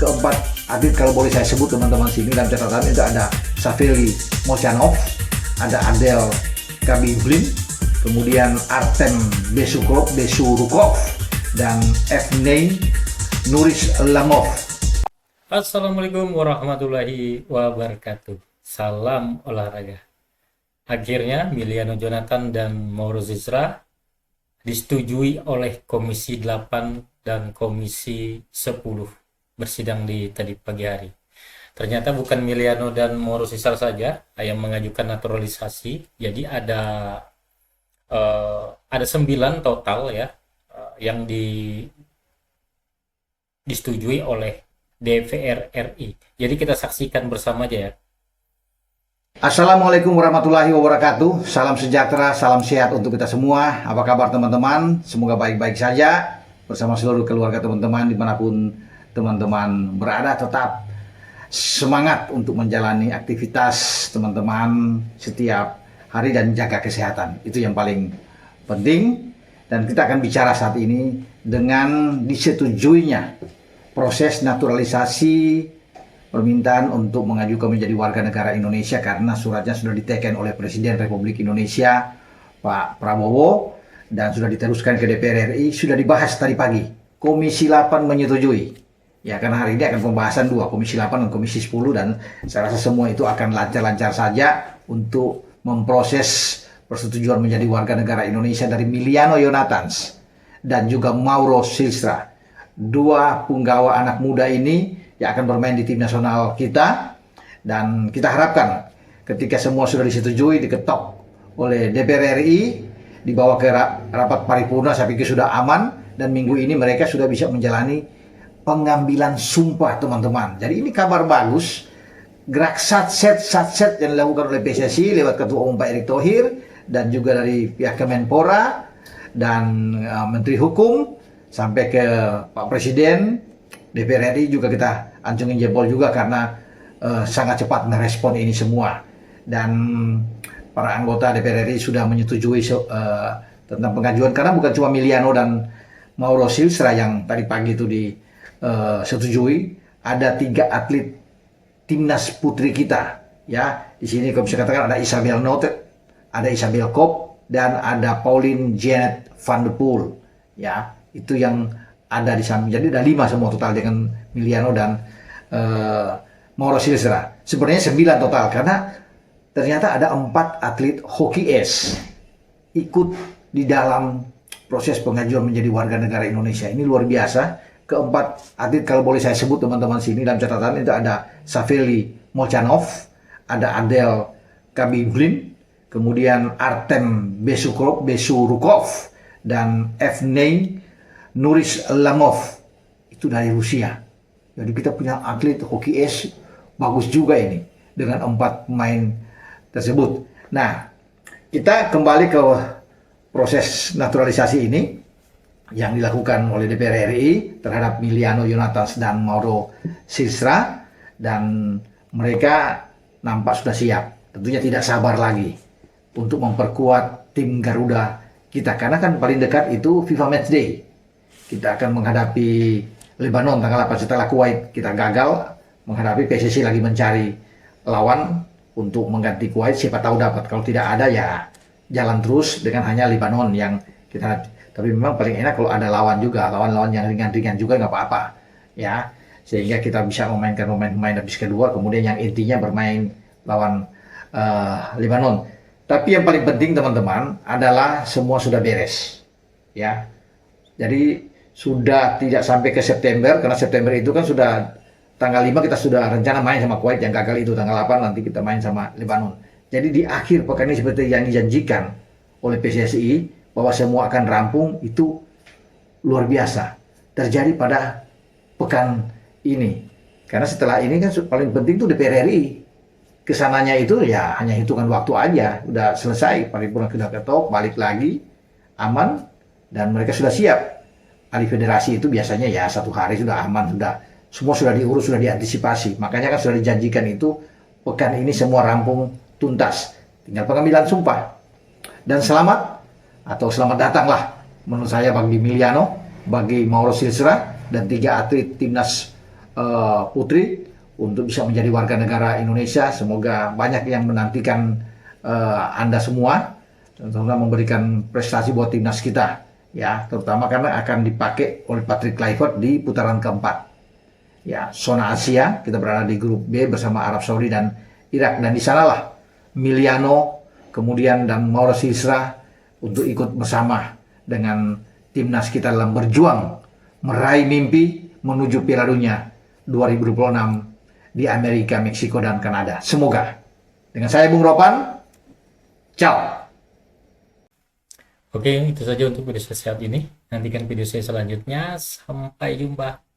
keempat atlet kalau boleh saya sebut teman-teman sini dalam catatan itu ada Saveli Molchanov, ada Adel Khabibulin, kemudian Artem Besurukov, dan Evgeny Nurislamov. Assalamualaikum warahmatullahi wabarakatuh. Salam olahraga. Akhirnya Miliano Jonathan dan Mauro Cicera disetujui oleh Komisi 8 dan Komisi 10 bersidang di tadi pagi hari. Ternyata bukan Miliano dan Mauro Cicera saja yang mengajukan naturalisasi. Jadi ada 9 total ya yang disetujui oleh DPR RI. Jadi kita saksikan bersama aja ya. Assalamualaikum warahmatullahi wabarakatuh. Salam sejahtera, salam sehat untuk kita semua. Apa kabar teman-teman? Semoga baik-baik saja bersama seluruh keluarga teman-teman dimanapun teman-teman berada. Tetap semangat untuk menjalani aktivitas teman-teman setiap hari dan jaga kesehatan. Itu yang paling penting. Dan kita akan bicara saat ini dengan disetujuinya proses naturalisasi permintaan untuk mengajukan menjadi warga negara Indonesia karena suratnya sudah diteken oleh Presiden Republik Indonesia Pak Prabowo dan sudah diteruskan ke DPR RI, sudah dibahas tadi pagi. Komisi 8 menyetujui. Ya, karena hari ini akan pembahasan 2, Komisi 8 dan Komisi 10, dan saya rasa semua itu akan lancar-lancar saja untuk memproses persetujuan menjadi warga negara Indonesia dari Miliano Jonathan dan juga Mauro Cicera. 2 punggawa anak muda ini yang akan bermain di tim nasional kita, dan kita harapkan ketika semua sudah disetujui, diketok oleh DPR RI, dibawa ke rapat paripurna, saya pikir sudah aman, dan minggu ini mereka sudah bisa menjalani pengambilan sumpah teman-teman. Jadi ini kabar bagus. Gerak satset yang dilakukan oleh PSSI lewat Ketua Umum Pak Erick Thohir dan juga dari pihak Kemenpora dan Menteri Hukum sampai ke Pak Presiden, DPR RI juga kita acungin jempol juga karena sangat cepat merespon ini semua. Dan para anggota DPR RI sudah menyetujui tentang pengajuan, karena bukan cuma Miliano dan Mauro Cicera yang tadi pagi itu disetujui, ada 3 atlet timnas putri kita. Ya, di sini kalau bisa katakan ada Isabel Notet, ada Isabel Kopp, dan ada Pauline Janet van der Poel. Ya, itu yang ada di samping. Jadi ada 5 semua total dengan Miliano dan Mauro Cicera. Sebenarnya 9 total karena ternyata ada 4 atlet hoki es ikut di dalam proses pengajuan menjadi warga negara Indonesia. Ini luar biasa. Keempat atlet kalau boleh saya sebut teman-teman sini dalam catatan itu ada Saveli Molchanov, ada Adel Khabibulin, kemudian Artem Besurukov, dan Evgeny Nurislamov, itu dari Rusia. Jadi kita punya atlet hoki es bagus juga ini dengan 4 pemain tersebut. Nah, kita kembali ke proses naturalisasi ini yang dilakukan oleh DPR RI terhadap Miliano Jonathan dan Mauro Cicera, dan mereka nampak sudah siap. Tentunya tidak sabar lagi untuk memperkuat tim Garuda kita, karena kan paling dekat itu FIFA Matchday. Kita akan menghadapi Lebanon tanggal 8 setelah Kuwait kita gagal menghadapi. PSSI lagi mencari lawan untuk mengganti Kuwait, siapa tahu dapat. Kalau tidak ada ya jalan terus dengan hanya Lebanon yang kita. Tapi memang paling enak kalau ada lawan juga, lawan-lawan yang ringan-ringan juga nggak apa-apa, ya. Sehingga kita bisa memainkan pemain-pemain habis kedua, kemudian yang intinya bermain lawan Lebanon. Tapi yang paling penting teman-teman adalah semua sudah beres, ya. Jadi sudah tidak sampai ke September, karena September itu kan sudah tanggal 5 kita sudah rencana main sama Kuwait yang gagal itu, tanggal 8 nanti kita main sama Lebanon. Jadi di akhir pekan ini seperti yang dijanjikan oleh PSSI bahwa semua akan rampung, itu luar biasa terjadi pada pekan ini. Karena setelah ini kan paling penting itu DPR RI. Kesananya itu ya hanya hitungan waktu aja, udah selesai, paripurna sudah ketok, balik lagi, aman, dan mereka sudah siap. Ahli federasi itu biasanya ya 1 hari sudah aman, sudah semua sudah diurus, sudah diantisipasi. Makanya kan sudah dijanjikan itu pekan ini semua rampung tuntas. Tinggal pengambilan sumpah. Dan selamat datanglah menurut saya bagi Miliano, bagi Mauro Cicera, dan 3 atlet timnas Putri untuk bisa menjadi warga negara Indonesia. Semoga banyak yang menantikan Anda semua, terutama memberikan prestasi buat timnas kita, ya, terutama karena akan dipakai oleh Patrick Kluivert di putaran keempat. Ya, zona Asia kita berada di grup B bersama Arab Saudi dan Irak, dan di sanalah Miliano kemudian dan Mauro Sisra untuk ikut bersama dengan timnas kita dalam berjuang meraih mimpi menuju Piala Dunia 2026 di Amerika, Meksiko, dan Kanada. Semoga. Dengan saya Bung Ropan, ciao. Oke, itu saja untuk video saya saat ini. Nantikan video saya selanjutnya. Sampai jumpa.